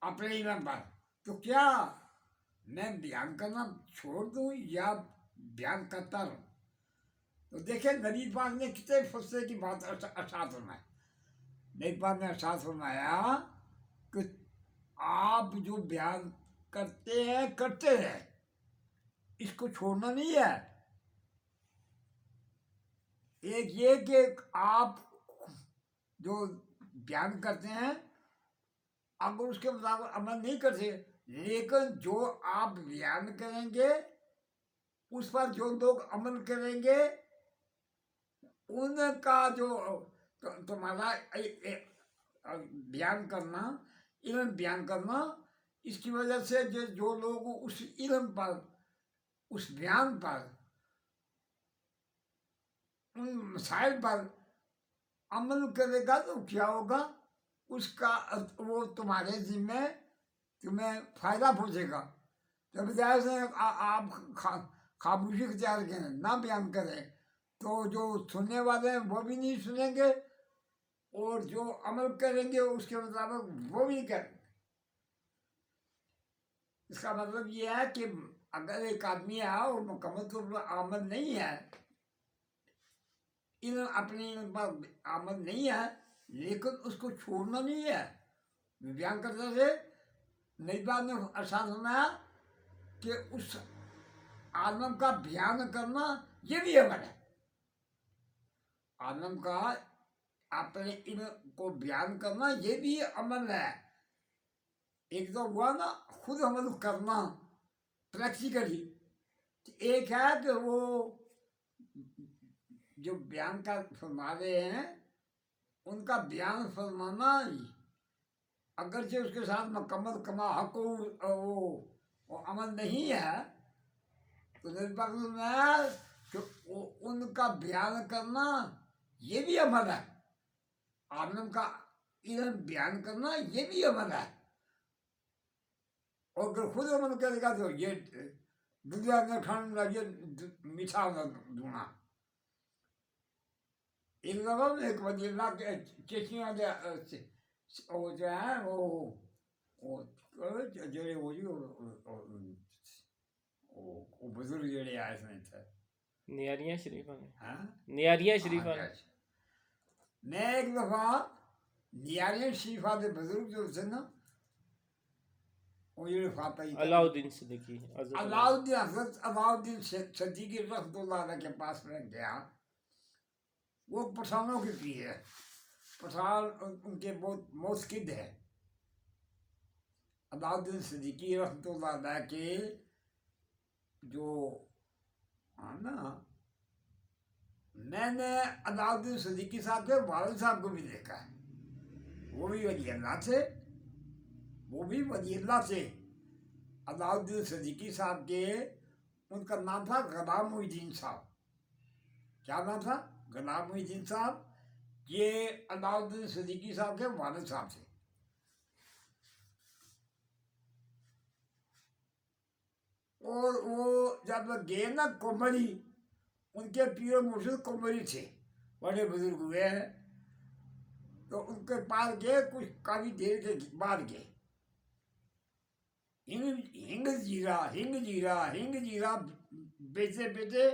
अपने इल्म पर, तो क्या मैं बयान करना छोड़ दूं या बयान करता रहूं? तो देखिए नबी पाक ने कितने फुर्सत की बात अरसात फरमाई। नबी पाक ने अरसात फरमाया कि आप जो बयान करते हैं, इसको छोड़ना नहीं है। एक ये कि आप जो बयान करते हैं अगर उसके मुताबिक अमल नहीं करते, लेकिन जो आप बयान करेंगे उस पर जो लोग अमल करेंगे उनका जो तुम्हारा बयान करना, इल्म बयान करना, इसकी वजह से जो लोग उस इल्म पर, उस बयान पर, उन मसाइल पर अमल करेगा तो क्या होगा, उसका वो तुम्हारे जिम्मे तुम्हें फायदा पहुंचेगा। तो बजाय से आप खामोशी इख्तियार करें, ना बयान करें, तो जो सुनने वाले हैं वो भी नहीं सुनेंगे और जो अमल करेंगे उसके मुताबिक वो भी करेंगे। इसका मतलब ये है कि अगर एक आदमी है और मुकम्मल तौर पर अमल नहीं है, इन अपनी पर अमल नहीं है, लेकिन उसको छोड़ना नहीं है। बयान करते थे नई बात ने अरसाद सुनाया कि उस आलम का बयान करना ये भी अमल है। आलम का अपने इन को बयान करना ये भी अमल है। एक तो हुआ ना खुद अमल करना प्रैक्टिकली, एक है कि वो जो बयान का फरमा रहे हैं उनका बयान फरमाना अगरचे उसके साथ मुकम्मल कमा हक वो अमल नहीं है, तो निर्वाह कि उनका बयान करना ये भी अमल है। आलम का इल्म बयान करना ये भी अमल है। और अगर खुद अमल करेगा तो ये दुनिया में खाना ये मीठा दूंगा। एक दफा में एक वजीला के चेचिया वो जो है जेड़े वो जी वो बुजुर्ग जेड़े आए थे नियारियां शरीफा में, हाँ नियारियां शरीफा में। मैं एक दफा नियारियां शरीफा के बुजुर्ग जो थे ना, वो जेड़े फाता ही अलाउद्दीन सिद्दीकी, अलाउद्दीन हजरत अलाउद्दीन सिद्दीकी रहमतुल्लाह के पास में गया। वो पठानों के पीर है, पठान उनके बहुत मोस्किद है। अलाउद्दीन सिद्दीकी रहमतुल्लाह के जो ना, मैंने अलाउद्दीन सिद्दीकी साहब के वालिद साहब को भी देखा है। वो भी वली अल्लाह थे, वो भी वली अल्लाह थे। अलाउद्दीन सिद्दीकी साहब के उनका नाम था गुलाम मुहीद्दीन साहब। क्या नाम था? गुलाम मुहीद्दीन साहब। ये अलाउद्दीन सिद्दीकी साहब के वालिद साहब थे। और वो जब गए ना कुमरी, उनके पीर मुर्शिद कुमरी थे, बड़े बुजुर्ग हुए हैं, तो उनके पास गए, कुछ काफी देर के बाद गए। हिंग जीरा बेचते बेचते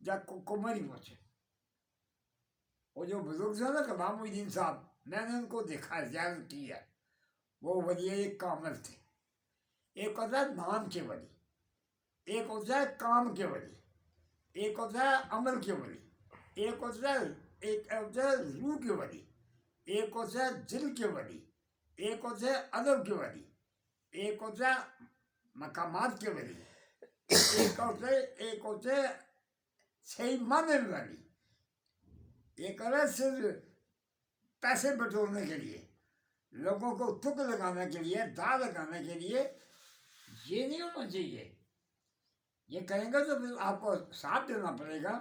जब कुमरी पहुंचे, वो जो बुजुर्ग थे ना गुलाम मुहीद्दीन साहब, मैंने उनको देखा, ज़्यारत की है। वो वली कामिल थे। एक होता है नाम के वली, एक होता है काम के वली, एक होता है अमल के वली, एक होता है रूह के वली, एक होता है दिल के वली, एक होता है अदब के वली, एक होता है मकामात के वली, एक होते सही माने वाली, एक है सिर्फ पैसे बटोरने के लिए, लोगों को तुक लगाने के लिए, दा लगाने के लिए। ये नहीं होना चाहिए। ये कहेंगे तो फिर आपको साथ देना पड़ेगा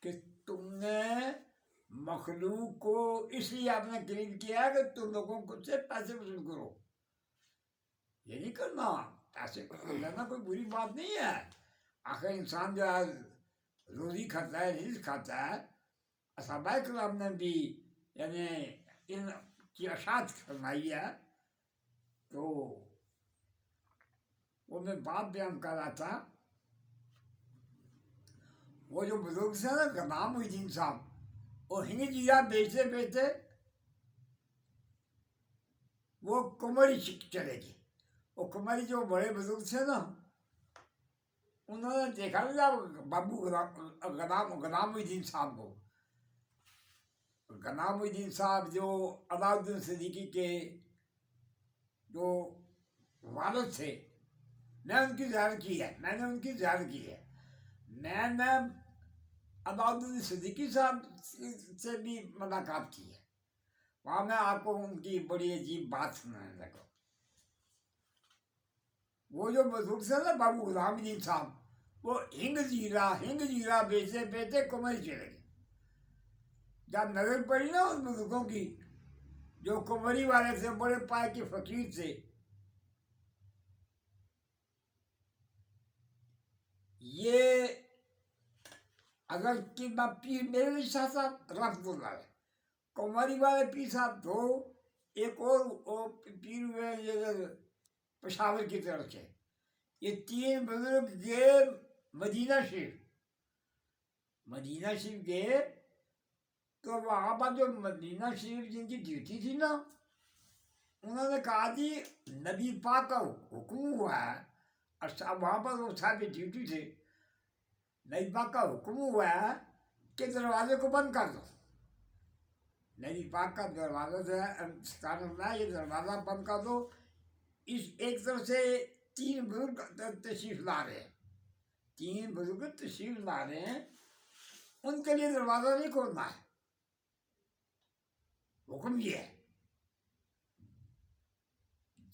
कि तुमने मखलूक को इसलिए आपने करीब किया है कि तुम लोगों को से पैसे वसूल करो। ये नहीं करना। पैसे लेना कोई बुरी बात नहीं है। आखिर इंसान जो है रोजी खाता है, रिज़्क़ खाता है। असहाबाए किराम ने भी यानी इन की अशात फरमाई है। तो मैं बात बयान कर रहा था, वो जो बुजुर्ग थे ना गदाम मोहिद्दीन साहब, वो हिंग जीरा बेचते बेचते वो कुमारी चले गए। वो कुमारी जो बड़े बुजुर्ग थे ना, उन्होंने देखा ना बाबू गदाम मोहिद्दीन साहब को। गदाम मोहिद्दीन साहब जो अलाउद्दीन सिद्दीकी के जो वालिद थे, मैंने उनकी ज़ियारत की है। मैंने अलाउद्दीन सिद्दीकी साहब से भी मुलाकात की है। वहाँ मैं आपको उनकी बड़ी अजीब बात सुनाने लगा। वो जो बुजुर्ग थे ना बाबू गुलामुद्दीन साहब, वो हिंग जीरा बेचते बेचते कुमारी चले गए। जब नजर पड़ी ना उन बुजुर्गों की, जो कुमारी वाले थे, बड़े पाए के फकीर थे, ये अगर कि पीर मेरे शाह साहब रहमतुल्लाह अलैह, कुमारी वाले पीर साहब दो, एक और वो पीर हुए ये पेशावर की तरफ से, ये तीन बुजुर्ग गए मदीना शरीफ गए। तो वहाँ पर जो मदीना शरीफ जिनकी ड्यूटी थी ना, उन्होंने कहा जी नबी पाक का हुक्म हुआ है, और वहाँ पर वो साहब ड्यूटी थे, नबी पाक का हुक्म हुआ है कि दरवाजे को बंद कर दो। नबी पाक का दरवाजा ये दरवाज़ा बंद कर दो। इस एक तरफ से तीन बुजुर्ग तशरीफ ला रहे हैं, उनके लिए दरवाज़ा नहीं खोलना है, हुक्म ये है।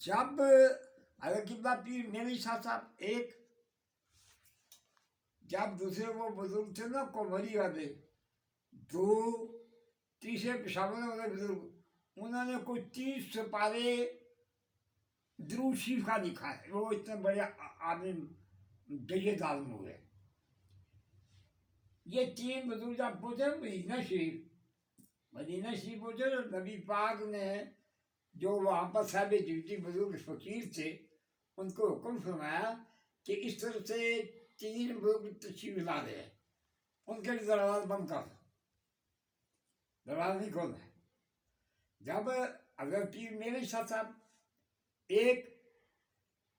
जब अगर किबला पीर मेरे शाह साहब एक, जब दूसरे वो बुजुर्ग थे ना कुमारी वाले, दो तीसरे पेशावर वाले बुजुर्ग, उन्होंने कोई 30 सिपारे दुरूद शरीफ का लिखा है। वो इतने बड़े आदमी जय्यद आदम हुए। ये तीन बुजुर्ग जब पहुंचे मदीना शरीफ पहुंचे, तो नबी पाक ने जो वहाँ पर साहब ड्यूटी बुजुर्ग फकीर थे, उनको हुक्म फरमाया कि इस तरह से तीन बुजुर्ग तशरीफ ला रहे हैं, उनके लिए दरवाजा बंद कर दो, दरवाजा नहीं खोलना है। जब अगर पीर मेरे शाह साहब एक,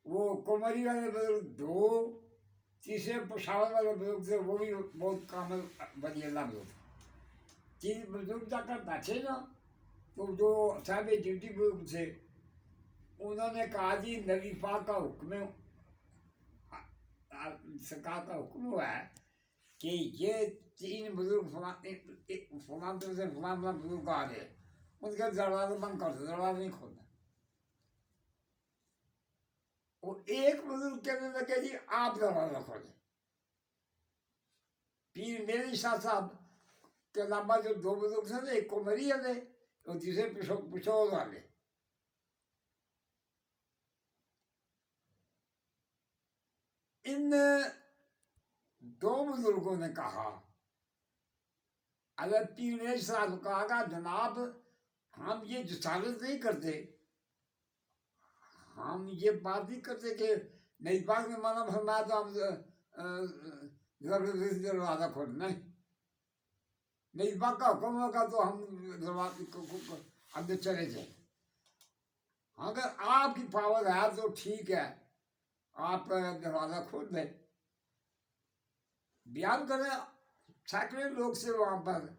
वो कुमारी वाले बुजुर्ग दो, तीसरे पेशावर वाले बुजुर्ग थे, वो भी बहुत कामल बनी अल्लाह बुजुर्ग। तीन बुजुर्ग जाकर बैठे ना, तो जो साहब ड्यूटी बुजुर्ग थे, उन्होंने कहा जी नबी पाक का हुक्म, सरकार का हुक्म हुआ है कि ये तीन बुजुर्ग फलां बुजुर्ग आ गए, उनका दरवाजा बंद कर दो, दरवाजा नहीं खोलना। वो एक बुजुर्ग कहने लगे जी आप दरवाजा खोलें। पीर मेरे शाह साहब के अलावा जो दो बुजुर्ग थे ना, एक कुमारी वाले और दूसरे पिछोर वाले, इन दो बुजुर्गों ने कहा, अगर पीर मेरे साहब कहा जनाब हम ये जसालत नहीं करते, हम ये बात नहीं करते कि नई पाक में माना फरमाया तो हम जबरदस्ती दरवाजा खोल, नहीं, नई पाक का हुक्म होगा तो हम दरवाजे को अंदर चले जाए। अगर आपकी पावर है तो ठीक है, आप दरवाजा खोल दें। बयान करें सैकड़ों लोग से वहाँ पर,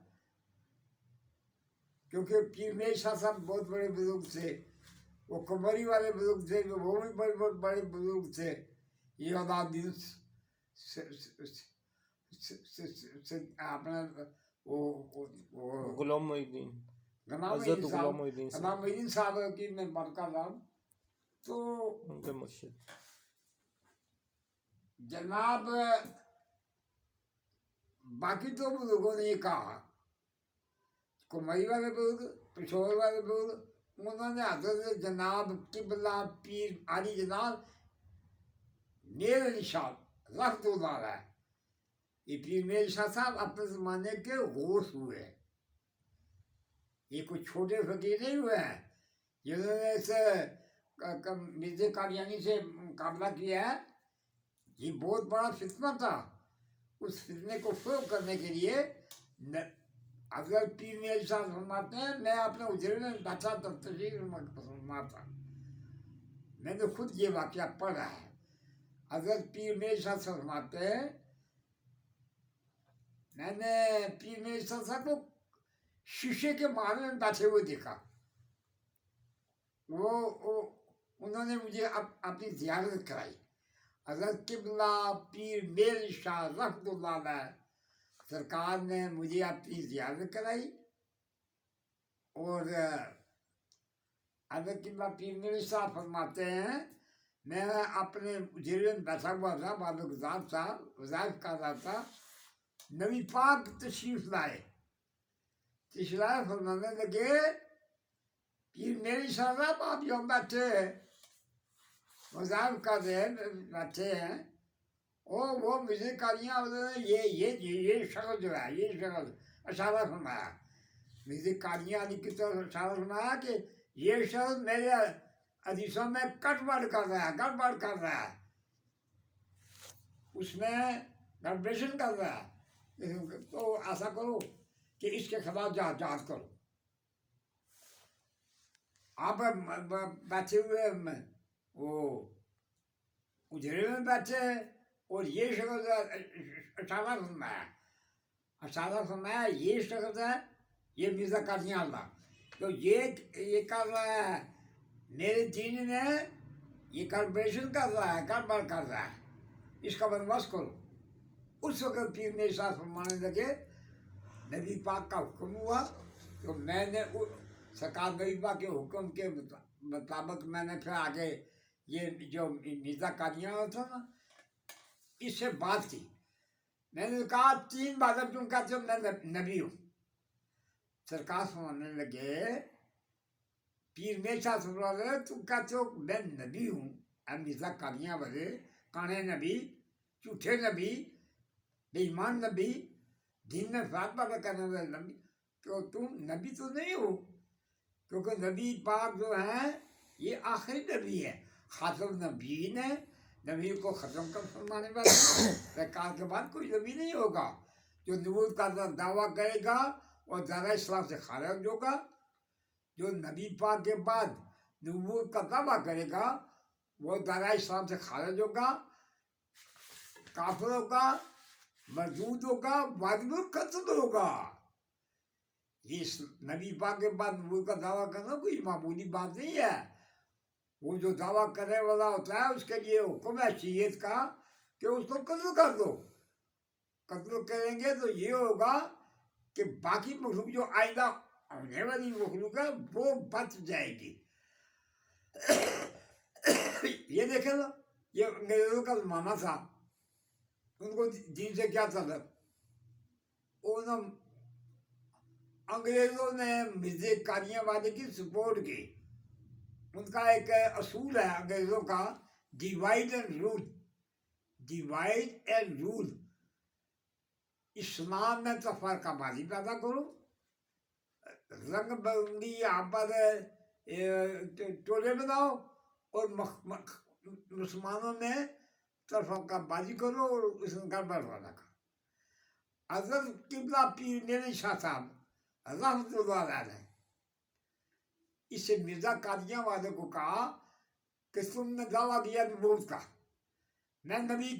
क्योंकि पीर मेरे शाह साहब बहुत बड़े बुजुर्ग थे, वो कुमारी वाले बुजुर्ग थे, वो भी बड़े बुजुर्ग थे। ये अलाउद्दीन अपना वो गुलाम मोहिद्दीन, गनाम मोहिद्दीन साहब की मैं बात कर रहा हूँ। तो उनके मुर्शिद जनाब बाकी दो बुजुर्गों ने ये कहा, कुमारी वाले बुजुर्ग, पिछोर वाले बुजुर्ग, उन्होंने हजरत जनाब किबला पीर आली जनाब मेर अली शाह रहमतुल्लाह अलैह, ये पीर मेर शाह साहब अपने ज़माने के होश हुए। ये कुछ छोटे फकीर नहीं हुए हैं जिन्होंने ऐसे मिर्ज़ा कादियानी से मुकाबला किया है, ये बहुत बड़ा फितना था। उस फितने को फरोग करने के लिए अगर पीर मेरे साथ फरमाते हैं, मैं अपने उजरे में बैठा तो तशरीफ फरमाता, मैंने खुद ये वाक़या पढ़ा है। अगर पीर मेरे साथ फरमाते हैं, मैंने पीर मेरे साथ को शीशे के मारे में बैठे हुए देखा। वो उन्होंने मुझे अपनी ज़ियारत कराई। हज़रत किबला पीर मेर शाह रहमतुल्लाह अलैह सरकार ने मुझे अपनी ज़ियारत कराई। और हज़रत किबला पीर मेर शाह फरमाते हैं, मैं अपने उजरे में बैठा हुआ था, बालुगज़ार साहब वज़ाइफ कर रहा था, नबी पाक तशरीफ़ लाए, फरमाने लगे, पीर मेरी साहब आप जो बैठे हैं, वज़ाइफ कर रहे हैं, बैठे हैं, वो मुझे कालियाँ उन्होंने ये शक्ल जो है, ये शक्ल इशारा फरमाया, मुझे कालियाँ की तरफ इशारा फरमाया कि ये शक्ल मेरे हदीसों में गड़बड़ कर रहा है, उसमें गड़बड़ेशन कर रहा है, तो ऐसा करो कि इसके खिलाफ जांच करो। आप बैठे हुए वो उजरे में बैठे और ये शख्स इशारा फरमाया, ये शख्स है, ये मिर्ज़ा कादियान था, तो ये कर रहा है, मेरे दीन में ये गड़बड़ेशन कर रहा है, गड़बड़ कर रहा है, इसका बंदोबस्त करो। उस वक्त पीर मेरे साथ फरमाने लगे, नबी पाक का हुक्म हुआ, तो मैंने सरकार नबी पाक के हुक्म के मुताबिक मैंने फिर आगे ये जो मिर्ज़ा कादियान था ना, इससे बात की। मैंने कहा 3 बार तुम कहते हो मैं नबी हूँ। सरकार फरमाने लगे, पीर मेरे साथ फरमा रहे, तुम कहते हो मैं नबी हूँ, मिर्ज़ा कादियान वाले काने नबी, झूठे नबी, बेईमान नबी, दिन में फातमा करने वाले नबी, तो तुम नबी तो नहीं हो, क्योंकि नबी पाक जो है ये आखिरी नबी है, खातम नबीन है, नबी को ख़त्म कर फरमाने वाले, सरकार के बाद कोई नबी नहीं होगा। जो नबूवत का दावा करेगा और दारा इस्लाम से खारिज होगा। जो नबी पाक के बाद नबूवत का दावा करेगा वो दारा इस्लाम से खारिज होगा, काफिर होगा, मरदूद होगा, वाजिबुल कत्ल होगा। ये नबी पाक के बाद नबूवत का दावा करना कोई मामूली बात नहीं है। वो जो दावा करने वाला होता है उसके लिए हुक्म है शरीयत का कि उसको कत्ल कर दो। कत्ल करेंगे तो ये होगा कि बाकी मखलूक जो आइंदा होने वाली मखलूक है वो बच जाएगी। ये देखे ना, ये अंग्रेजों का जमाना था, उनको दीन से क्या तलब, उन अंग्रेजों ने मिर्ज़ा कादियान वाले की सपोर्ट की। उनका एक असूल है अंग्रेजों का, डिवाइड एंड रूल। इस्लाम में तफरकाबाजी पैदा करो, रंग बिरंगी यहाँ पर टोले बनाओ और मुसलमानों में तफरकाबाजी करो और उसमें गड़बड़ वाला का। हज़रत किबला पीर मेरे शाह साहब रहमतुल्लाह अलैह इससे मिर्ज़ा कादियान वाले को कहा कि तुमने दावा किया नबूवत का, मैं नबी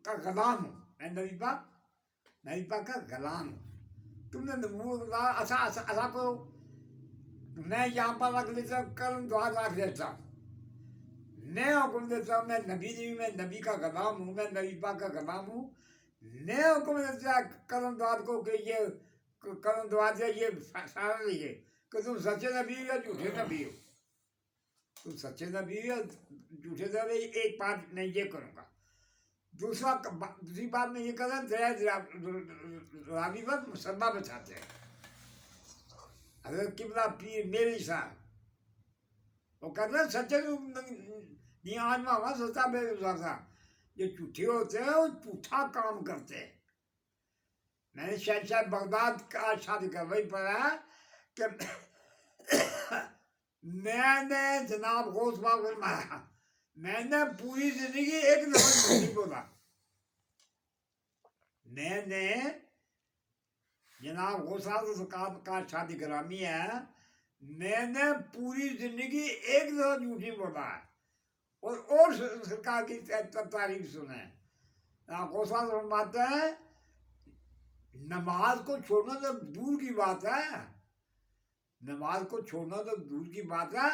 का गुलाम हूँ, मैं नबी पाक का गुलाम हूँ, तुमने नबूवत का ऐसा करो, मैं यहाँ पर रख लेता हूँ, कलम दुआ रख देता हूँ, मैं हुक्म देता हूँ, मैं नबी का गुलाम हूँ, मैं नबी पाक का गुलाम हूँ, मैं हुक्म देता कलम दुआ को कि ये कलम दुआ से ये सारा लीजिए कि तुम सच्चे नबी हो या झूठे नबी हो। तुम सच्चे नबी हो या झूठे नबी, एक बात मैं ये करूँगा। दूसरी बात मैं ये कर रहा रावी पर मुसलमा बचाते हैं। हज़रत किबला पीर मेरे साथ वो कर रहे सच्चे नहीं, आज में हमारा सोचा बेजा जो झूठे होते हैं वो झूठा काम करते हैं। मैंने शायद बगदाद का शादी कर वही पढ़ा कि मैंने जनाब गौस बाब फरमाया, मैंने पूरी जिंदगी एक लफ्ज नहीं बोला। मैंने जनाब गौसाद सकात का शादी ग्रामी है, मैंने पूरी जिंदगी एक लफ्ज झूठ नहीं बोला है। और सरकार की तारीफ सुने। गौसाद फरमाते हैं नमाज को छोड़ना तो दूर की बात है, नमाज को छोड़ना तो दूर की बात है,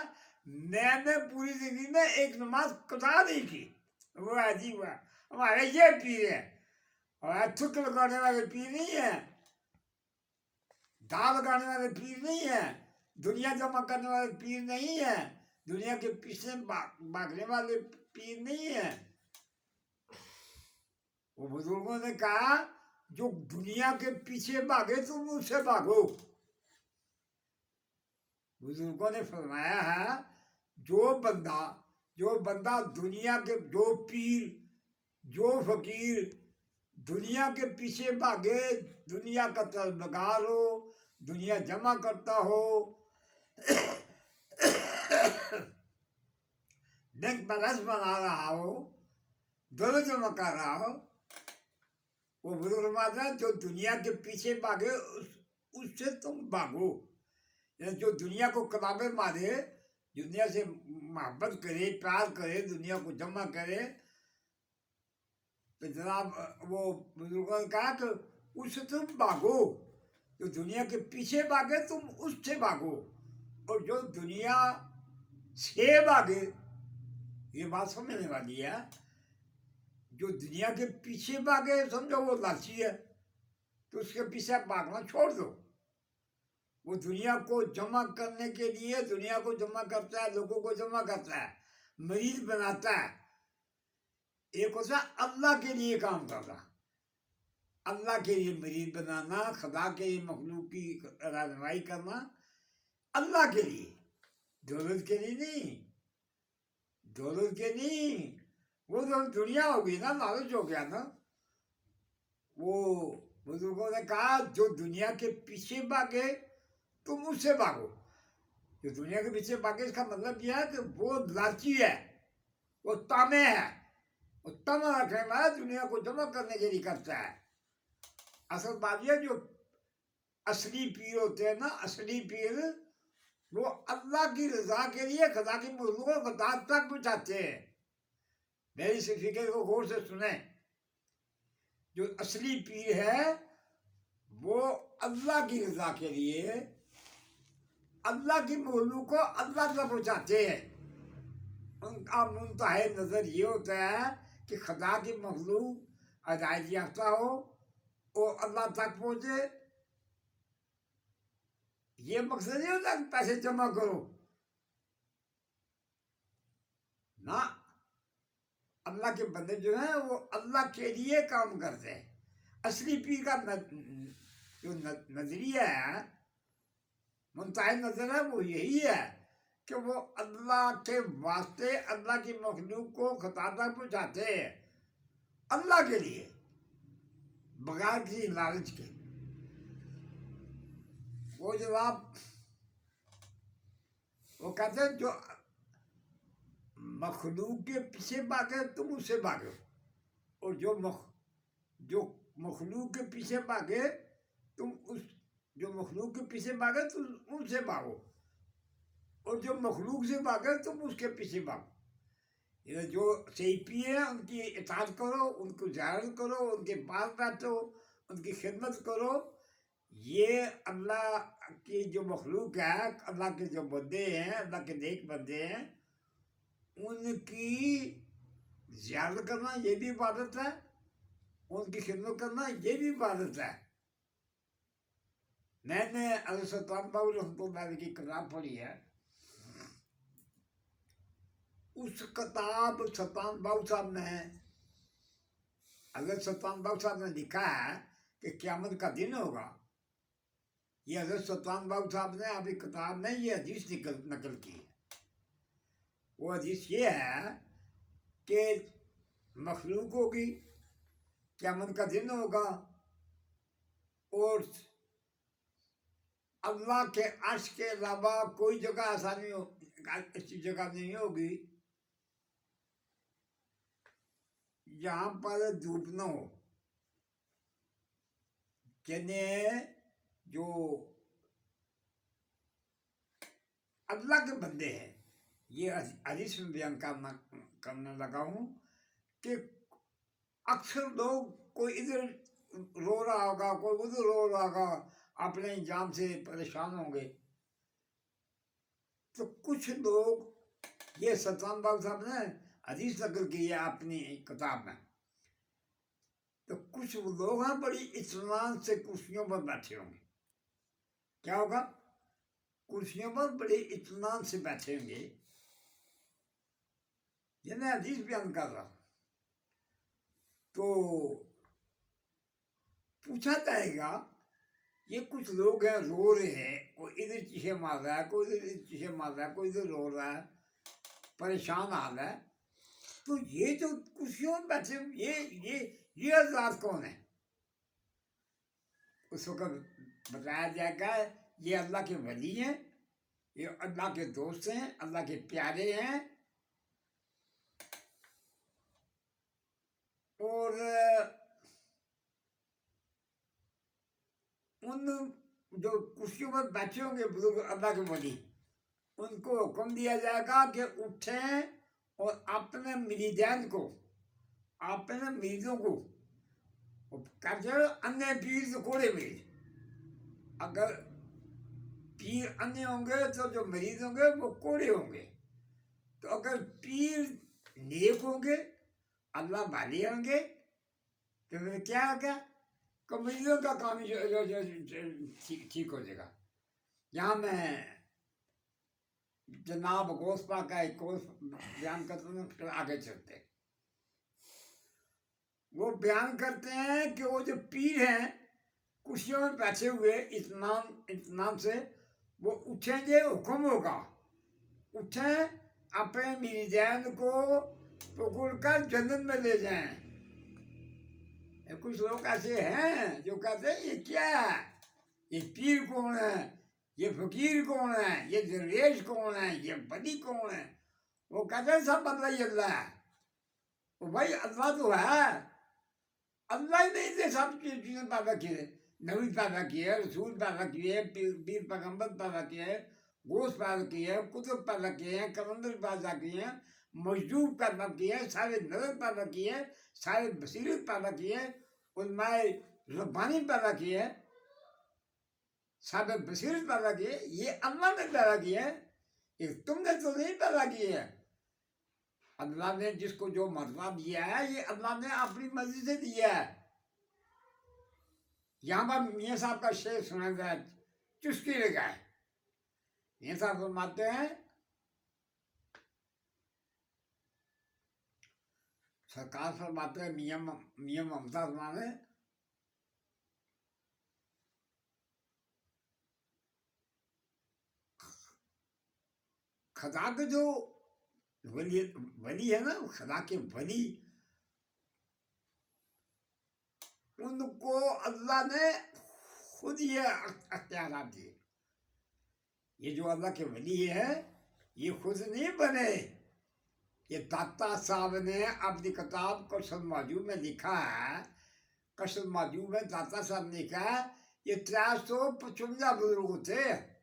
मैंने पूरी जिंदगी में एक नमाज कदा नहीं की। वो अजीब है, हमारे ये पीर है, और थुक लगाने वाले पीर नहीं है, दाल लगाने वाले पीर नहीं है, दुनिया जमा करने वाले पीर नहीं है, दुनिया के पीछे भागने वाले पीर नहीं है। वो बुजुर्गों ने कहा जो दुनिया के पीछे भागे तुम उससे भागो। बुजुर्गों ने फरमाया है जो बंदा दुनिया के, जो पीर जो फकीर दुनिया के पीछे भागे, दुनिया का तलबगार हो, दुनिया जमा करता हो, बैंक बैलेंस बना रहा हो, डॉलर जमा कर रहा हो, वो बुजुर्ग माता जो दुनिया के पीछे भागे उससे तुम भागो। जो दुनिया को किताबें मारे, दुनिया से मोहब्बत करे, प्यार करे, दुनिया को जमा करे, तो जनाब वो बुजुर्गों ने कहा कि उससे तुम भागो। जो दुनिया के पीछे भागे तुम उससे भागो, और जो दुनिया से भागे, ये बात समझने वाली है, जो दुनिया के पीछे भागे समझो वो लालची है, तो उसके पीछे भागना छोड़ दो। वो दुनिया को जमा करने के लिए दुनिया को जमा करता है, लोगों को जमा करता है, मरीज बनाता है। एक होता है अल्लाह के लिए काम करना, अल्लाह के लिए मरीज बनाना, खुदा के लिए मखलूक की रहनुमाई करना, अल्लाह के लिए, दौलत के लिए नहीं, दौलत के नहीं। वो तो दुनिया हो गई ना, लालच हो गया ना। वो बुजुर्गों ने कहा जो दुनिया के पीछे भागे तुम उससे भागो। जो दुनिया के पीछे भागे इसका मतलब यह है कि वो लालची है, वो तामे है, वो तमा रखने वाला दुनिया को जमा करने के लिए करता है। असल बात यह जो असली पीर होते हैं ना, असली पीर वो अल्लाह की रजा के लिए खुदा की मखलूक को दाद तक पहुँचाते हैं। मेरी इस फिक्र को गौर से सुने। जो असली पीर है वो अल्लाह की रजा के लिए अल्लाह की मखलूक को अल्लाह तक पहुँचाते हैं। उनका मुंतहा नज़र ये होता है कि खुदा की मखलूक हदायत याफ्ता हो और अल्लाह तक पहुँचे। ये मकसद नहीं होता कि पैसे जमा करो ना। अल्लाह के बंदे जो हैं वो अल्लाह के लिए काम करते हैं। असली पीर का जो नजरिया है, मुंतहा नजर है, वो यही है कि वो अल्लाह के वास्ते अल्लाह की मखलूक को खुदा तक पहुँचाते हैं, अल्लाह के लिए, बगैर किसी लालच के। वो जवाब वो कहते हैं जो मखलूक के पीछे भागे तुम उससे भागो, और जो मखलूक के पीछे भागे तुम उस, जो मखलूक के पीछे भागे तुम उनसे भागो, और जो मखलूक से भागे तुम उसके पीछे भागो। ये जो सही पिए हैं उनकी इताअत करो, उनको ज़ियारत करो, उनके पास बैठो, उनकी खिदमत करो। ये अल्लाह की जो मखलूक है, अल्लाह के जो बंदे हैं, अल्लाह के नेक बंदे हैं, उनकी ज़ियारत करना ये भी इबादत है, उनकी खिदमत करना ये भी इबादत है। मैंने हज़रत सुल्तान बाबू रहमतुल्लाह की किताब पढ़ी है। उस किताब सुल्तान बाबू साहब ने, हज़रत सुल्तान बाबू साहब ने लिखा है कि क़यामत का दिन होगा। ये हज़रत सुल्तान बाबू साहब ने अभी किताब में ये हदीस नकल की है। वो हदीस ये है कि मखलूक होगी, क़यामत का दिन होगा, और अल्लाह के अर्श के अलावा कोई जगह ऐसा नहीं अच्छी जगह नहीं होगी जहाँ पर धूप न हो। कहने जो अल्लाह के बंदे हैं, ये हदीस में बयान करने लगा हूँ कि अक्सर लोग कोई इधर रो रहा होगा, कोई उधर रो रहा होगा, अपने इंजाम से परेशान होंगे। तो कुछ लोग, ये सल्तान बाबू साहब ने हदीस नकल की है अपनी किताब में, तो कुछ लोग हैं बड़ी इत्मीनान से कुर्सियों पर बैठे होंगे। क्या होगा? कुर्सियों पर बड़े इत्मीनान से बैठे होंगे। ये मैं हदीस बयान कर रहा। तो पूछा जाएगा, ये कुछ लोग हैं रो रहे हैं, कोई इधर चीखे मार रहा है, कोई इधर चीखे मार रहा है, कोई इधर रो रहा है, परेशान हाल है। तो ये जो कुर्सियों में बैठे ये हजरात कौन है? उस वक्त बताया जाएगा ये अल्लाह के वली हैं, ये अल्लाह के दोस्त हैं, अल्लाह के प्यारे हैं। और उन जो कुर्सियों पर बैठे होंगे बुजुर्ग अल्लाह के वली, उनको हुक्म दिया जाएगा कि उठें और अपने मरीदान को, अपने मरीजों को कहते अन्य पीर तो कोड़े मरीज। अगर पीर अन्य होंगे तो जो मरीज होंगे वो कोड़े होंगे। तो अगर पीर नेक होंगे, अल्लाह वाले होंगे, तो फिर क्या होगा? मरीजों का काम ठीक हो जाएगा। यहाँ मैं जनाब गोस्पा का एक कोर्स बयान करता हूँ, फिर आगे चलते। वो बयान करते हैं कि वो जो पीर हैं कुर्सियों में बैठे हुए इत्मीनान से, वो उठेंगे, हुक्म होगा उठें, अपने मरीदान को पकड़कर जन्नत में ले जाएं। कुछ लोग ऐसे हैं जो कहते हैं ये क्या है, ये पीर कौन है, ये फकीर कौन है, ये दरवेश कौन है, ये बली कौन है? वो कहते हैं सब अल्लाह ही अल्लाह है। वो भाई अल्लाह तो है, अल्लाह ही नहीं थे सब चीज़ें पैदा किए, नबी पैदा किए, रसूल पैदा किए, पीर पैगम्बर पैदा किए, गोश्त पैदा किए, कुतुब पैदा किए हैं, कलंदर पैदा किए हैं, मजदूब पैदा किए, सारे नजर पैदा किए, सारे बसीरत पैदा किए, उलमाए रब्बानी पैदा किए, सारे बसीरत पैदा किए। ये अल्लाह ने पैदा किए, ये तुमने तो नहीं पैदा किए है। अल्लाह ने जिसको जो मर्तबा दिया है, ये अल्लाह ने अपनी मर्जी से दिया है। यहाँ पर मियाँ साहब का शेर सुना जाए, चुस्की लगाए। मियाँ साहब फरमाते हैं, सरकार फरमाते हैं, मियाँ ममता फरमाने, खुदा के जो वली है ना, खुदा के वली, उनको अल्लाह ने खुद ये अख्तियार दिए। ये जो अल्लाह के वली है, ये खुद नहीं बने। ये दाता साहब ने अपनी किताब कशल मौजूद में लिखा है, कशल मौजूद में दाता साहब ने लिखा है, ये 355 बुजुर्ग थे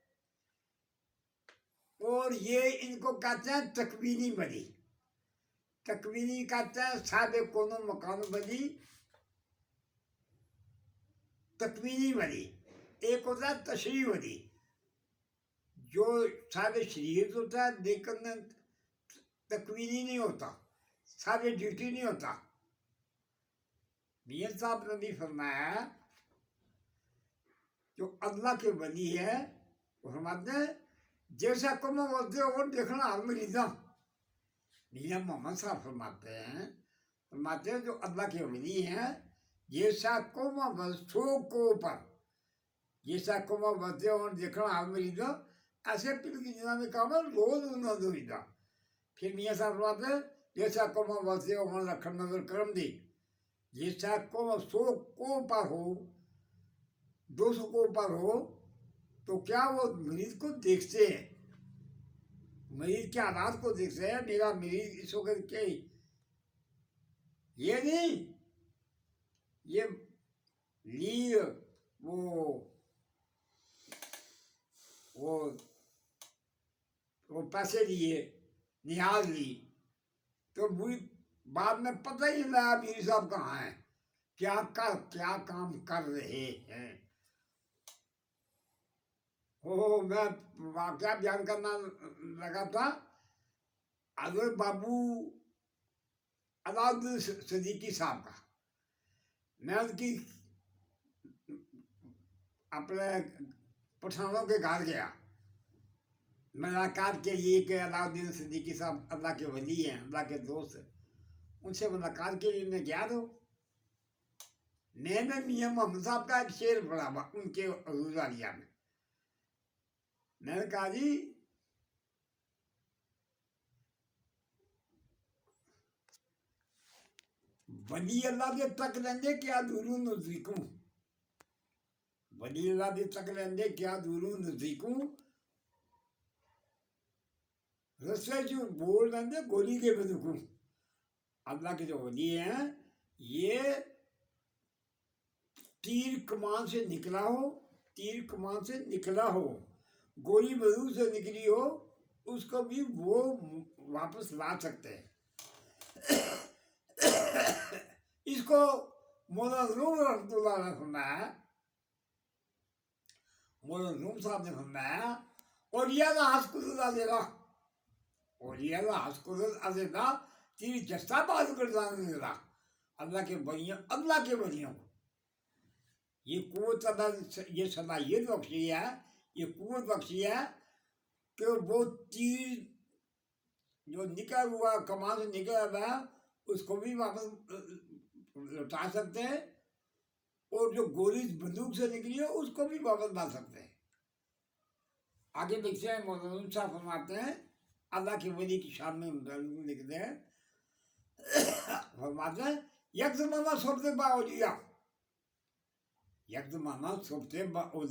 और ये इनको कहते हैं तकवीनी वली। तकवीनी कहते हैं साहब कोनो मकान वली, तकवीनी वली। एक होता है तशरीह वली, जो सारे शरीयत होता है लेकिन तकवीनी नहीं होता, सारे ड्यूटी नहीं होता। मियाँ साहब ने भी फरमाया जो अल्लाह के वली है, वो फरमाते हैं जैसा कम बोलते हो और देखना हर मरीजा। मियाँ मोहम्मद साहब फरमाते हैं जो अल्लाह के वली हैं, जैसा कम वस्तुओं को ऊपर, जैसा कम बोलते हो और देखना हर मरीजा, ऐसे पीर की जिना में कहा रोज उन्होंने दुविधा। फिर मियाँ साहब फरमाते हैं जैसा कम बोलते हो और रखन नजर करम दी, जैसा कम 100 को ऊपर हो, 200 को ऊपर हो, तो क्या वो मरीज को देखते हैं? मरीज के हालात को देख रहे हैं। मेरा मरीज इस वक्त के ये नहीं, ये ली वो वो पैसे लिए, निहाल ली, तो बुरी बाद में पता ही नहीं लगा मीर साहब कहाँ हैं, क्या काम कर रहे हैं। मैं वाकया बयान करना लगा था। हजरत बाबू अलाउद्दीन सिद्दीकी साहब का, मैं उनकी अपने पठानों के घर गया मुलाकात के लिए कि अलाउद्दीन सिद्दीकी साहब अल्लाह के वली हैं, अल्लाह के दोस्त हैं। उनसे मुलाकात के लिए मैं गया तो मैंने मियाँ मोहम्मद साहब का एक शेर पढ़ा उनके गुजारिया में। मैंने कहा जी वली अल्लाह के तक लेंगे क्या दूरू नजदीकू, वली अल्लाह के तक लेंगे क्या दूरू नजदीकू, रस्ते जो बोल लेंगे गोली के बदकू। अल्लाह के जो वली हैं ये तीर कमान से निकला हो, तीर कमान से निकला हो, गोली बंदूक से निकली हो, उसको भी वो वापस ला सकते हैं। इसको मौलाना रूम रहमतुल्लाह ने फरमाया, मौलाना रूम साहब ने फरमाया, और यह हस्कुदल अज़ेला, और यह हस्कुदल अज़ेला तीर जस्ता बाज कर जाने देला। अल्लाह के वलियों, अल्लाह के वलियों को ये कुव्वत अल्लाह, ये सलाहियत बख्शी है, ये कुव्वत बख्शी है कि वो तीर जो निकला हुआ कमान से निकला हुआ उसको भी वापस लौटा सकते हैं, और जो गोली बंदूक से निकली है उसको भी वापस ला सकते हैं। आगे देखते हैं मौलाना साहब फरमाते हैं, अल्लाह के वली की शान में लिखते हैं, फरमाते हैं यक ज़माना सोबते बाओलिया, यक ज़माना सोबते बाओलिया।